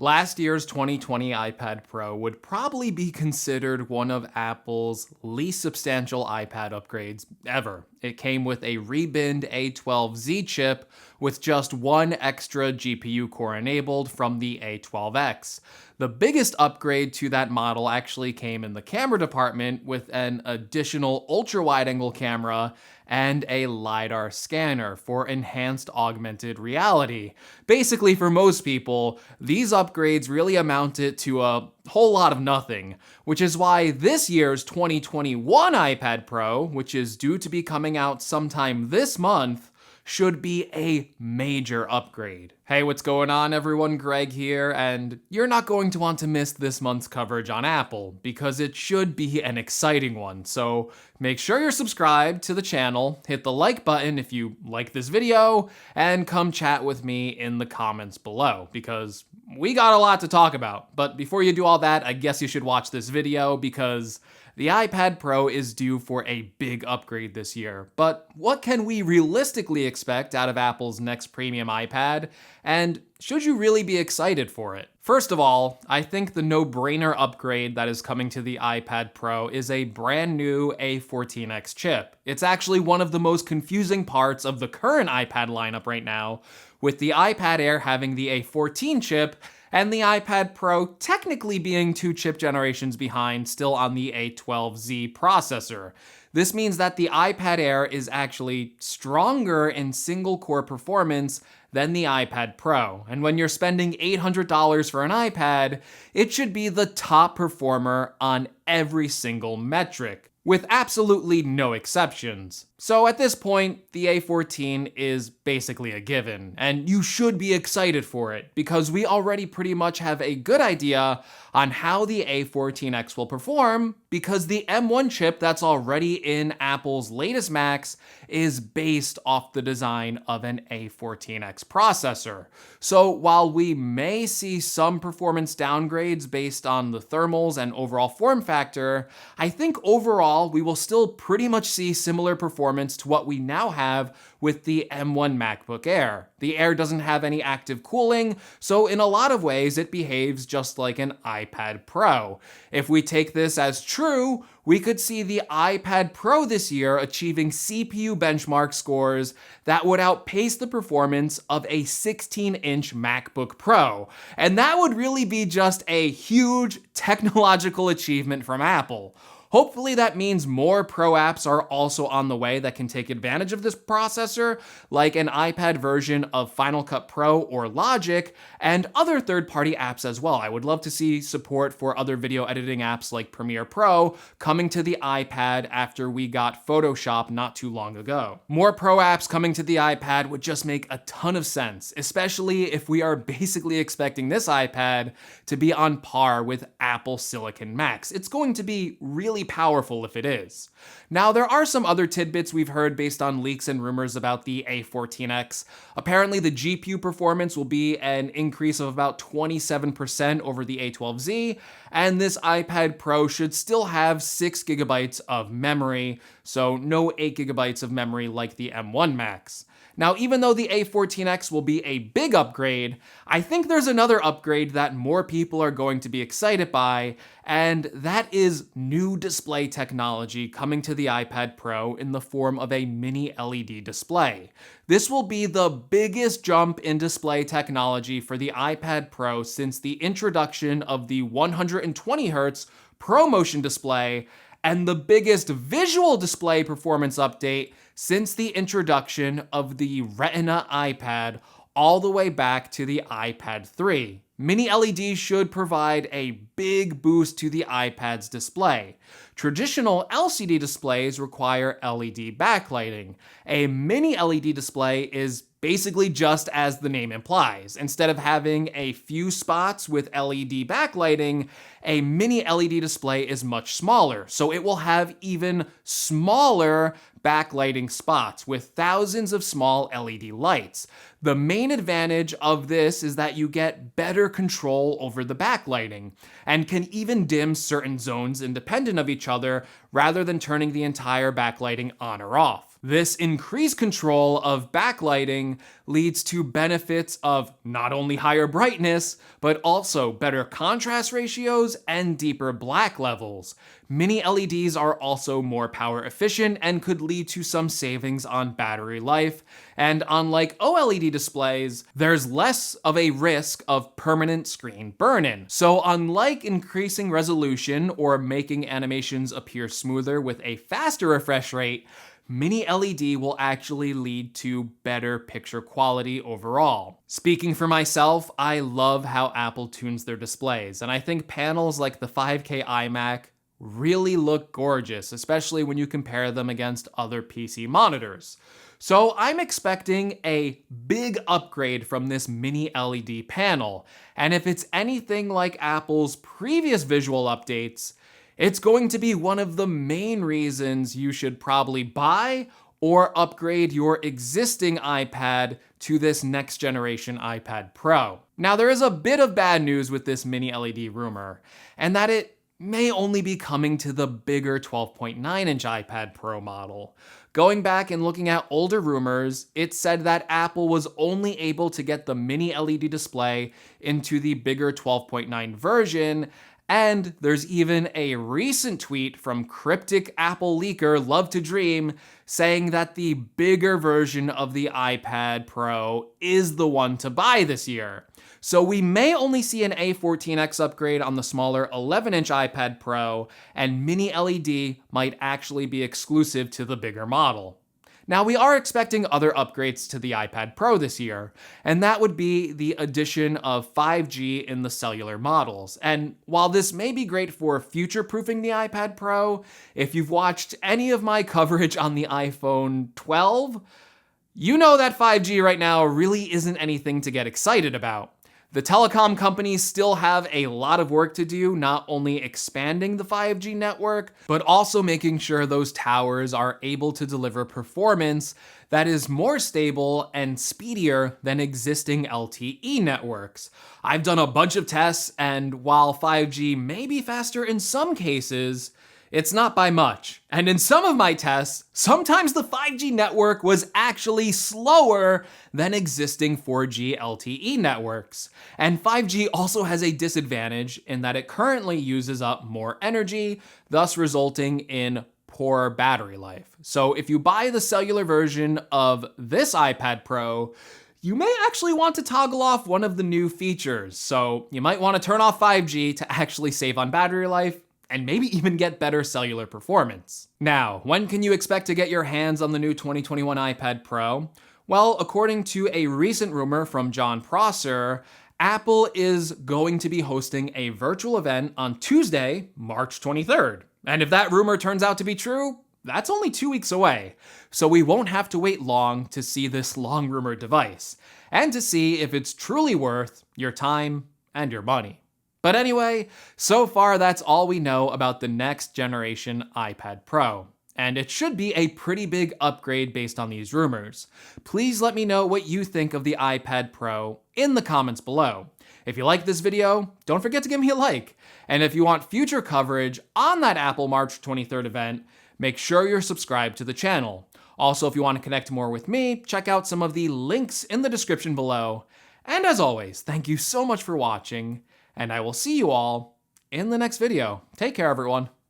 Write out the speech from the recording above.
Last year's 2020 iPad Pro would probably be considered one of Apple's least substantial iPad upgrades ever. It came with a rebinned A12Z chip with just one extra GPU core enabled from the A12X. The biggest upgrade to that model actually came in the camera department with an additional ultra-wide-angle camera and a LiDAR scanner for enhanced augmented reality. Basically, for most people, these upgrades really amounted to a whole lot of nothing, which is why this year's 2021 iPad Pro, which is due to be coming out sometime this month, should be a major upgrade. Hey, what's going on everyone? Greg here, and you're not going to want to miss this month's coverage on Apple, because it should be an exciting one. So make sure you're subscribed to the channel, hit the like button if you like this video, and come chat with me in the comments below, because we got a lot to talk about. But before you do all that, I guess you should watch this video, because the iPad Pro is due for a big upgrade this year, but what can we realistically expect out of Apple's next premium iPad, and should you really be excited for it? First of all, I think the no-brainer upgrade that is coming to the iPad Pro is a brand new A14X chip. It's actually one of the most confusing parts of the current iPad lineup right now, with the iPad Air having the A14 chip, and the iPad Pro technically being 2 chip generations behind, still on the A12Z processor. This means that the iPad Air is actually stronger in single-core performance than the iPad Pro. And when you're spending $800 for an iPad, it should be the top performer on every single metric, with absolutely no exceptions. So at this point, the A14 is basically a given, and you should be excited for it, because we already pretty much have a good idea on how the A14X will perform, because the M1 chip that's already in Apple's latest Macs is based off the design of an A14X processor. So while we may see some performance downgrades based on the thermals and overall form factor, I think overall we will still pretty much see similar performance to what we now have with the M1 MacBook Air. The Air doesn't have any active cooling, so in a lot of ways it behaves just like an iPad Pro. If we take this as true, we could see the iPad Pro this year achieving CPU benchmark scores that would outpace the performance of a 16-inch MacBook Pro. And that would really be just a huge technological achievement from Apple. Hopefully that means more Pro apps are also on the way that can take advantage of this processor, like an iPad version of Final Cut Pro or Logic, and other third-party apps as well. I would love to see support for other video editing apps like Premiere Pro coming to the iPad after we got Photoshop not too long ago. More Pro apps coming to the iPad would just make a ton of sense, especially if we are basically expecting this iPad to be on par with Apple Silicon Macs. It's going to be really powerful if it is. Now, there are some other tidbits we've heard based on leaks and rumors about the A14X. Apparently, the GPU performance will be an increase of about 27% over the A12Z, and this iPad Pro should still have 6 gigabytes of memory, so no 8 gigabytes of memory like the M1 Max. Now, even though the A14X will be a big upgrade, I think there's another upgrade that more people are going to be excited by, and that is new display technology coming to the iPad Pro in the form of a mini LED display. This will be the biggest jump in display technology for the iPad Pro since the introduction of the 120Hz ProMotion display, and the biggest visual display performance update since the introduction of the Retina iPad all the way back to the iPad 3. Mini LEDs should provide a big boost to the iPad's display. Traditional LCD displays require LED backlighting. A mini LED display is basically just as the name implies. Instead of having a few spots with LED backlighting, a mini LED display is much smaller, so it will have even smaller backlighting spots with thousands of small LED lights. The main advantage of this is that you get better control over the backlighting and can even dim certain zones independent of each other rather than turning the entire backlighting on or off. This increased control of backlighting leads to benefits of not only higher brightness, but also better contrast ratios and deeper black levels. Mini LEDs are also more power efficient and could lead to some savings on battery life. And unlike OLED displays, there's less of a risk of permanent screen burn-in. So unlike increasing resolution or making animations appear smoother with a faster refresh rate, Mini LED will actually lead to better picture quality overall. Speaking for myself, I love how Apple tunes their displays, and I think panels like the 5K iMac really look gorgeous, especially when you compare them against other PC monitors. So I'm expecting a big upgrade from this Mini LED panel, and if it's anything like Apple's previous visual updates, it's going to be one of the main reasons you should probably buy or upgrade your existing iPad to this next generation iPad Pro. Now, there is a bit of bad news with this Mini LED rumor, and that it may only be coming to the bigger 12.9-inch iPad Pro model. Going back and looking at older rumors, it said that Apple was only able to get the Mini LED display into the bigger 12.9 version. And there's even a recent tweet from cryptic Apple leaker Love to Dream saying that the bigger version of the iPad Pro is the one to buy this year. So we may only see an A14X upgrade on the smaller 11-inch iPad Pro, and Mini LED might actually be exclusive to the bigger model. Now, we are expecting other upgrades to the iPad Pro this year, and that would be the addition of 5G in the cellular models. And while this may be great for future-proofing the iPad Pro, if you've watched any of my coverage on the iPhone 12, you know that 5G right now really isn't anything to get excited about. The telecom companies still have a lot of work to do, not only expanding the 5G network, but also making sure those towers are able to deliver performance that is more stable and speedier than existing LTE networks. I've done a bunch of tests, and while 5G may be faster in some cases, it's not by much. And in some of my tests, sometimes the 5G network was actually slower than existing 4G LTE networks. And 5G also has a disadvantage in that it currently uses up more energy, thus resulting in poor battery life. So if you buy the cellular version of this iPad Pro, you may actually want to toggle off one of the new features. So you might want to turn off 5G to actually save on battery life, and maybe even get better cellular performance. Now, when can you expect to get your hands on the new 2021 iPad Pro? Well, according to a recent rumor from John Prosser, Apple is going to be hosting a virtual event on Tuesday, March 23rd. And if that rumor turns out to be true, that's only 2 weeks away. So we won't have to wait long to see this long-rumored device, and to see if it's truly worth your time and your money. But anyway, so far that's all we know about the next generation iPad Pro. And it should be a pretty big upgrade based on these rumors. Please let me know what you think of the iPad Pro in the comments below. If you like this video, don't forget to give me a like. And if you want future coverage on that Apple March 23rd event, make sure you're subscribed to the channel. Also, if you want to connect more with me, check out some of the links in the description below. And as always, thank you so much for watching, and I will see you all in the next video. Take care, everyone.